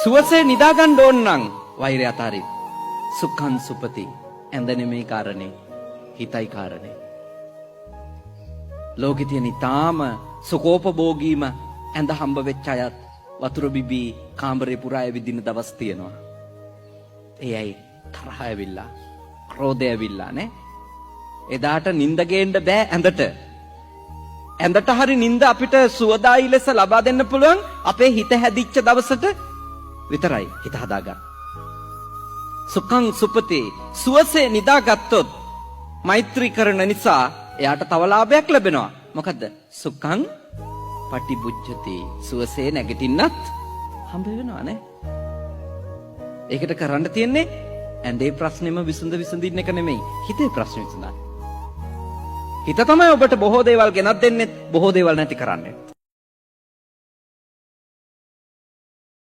සුවසේ නිදා ගන්න ඕන නම් වෛරය අතාරින්න. සුඛං සුපති. ඇඳ නෙමේ කාරණේ. හිතයි කාරණේ. ලෝකෙ තියෙන ඊටාම සුඛෝපභෝගීම ඇඳ හම්බ වෙච්ච අයත් වතුර බිබී කාමරේ පුරා ඇවිදින දවස් තියෙනවා. එයයි තරහ ඇවිල්ලා, ක්‍රෝධය ඇවිල්ලා නේ. එදාට නිින්ද ගේන්න බෑ ඇඳට. ඇඳට හරි නිින්ද අපිට සුවදායි ලෙස ලබා දෙන්න පුළුවන් අපේ හිත හැදිච්ච දවසට විතරයි හිත හදාගන්න. සුඛං සුපති. සුවසේ නිදාගත්තොත් මෛත්‍රී කරන නිසා එයාට තව ලාභයක් ලැබෙනවා. මොකද්ද? සුඛං පටිබුජ්ජති. සුවසේ නැගිටින්නත් හම්බ වෙනවා නේ. ඒකට කරන්න තියෙන්නේ ඇඳේ ප්‍රශ්නෙම විසඳින්න එක නෙමෙයි. හිතේ ප්‍රශ්න විසඳන්න. හිත තමයි ඔබට බොහෝ දේවල් ගෙනත් දෙන්නේ, බොහෝ දේවල් නැති කරන්නේ.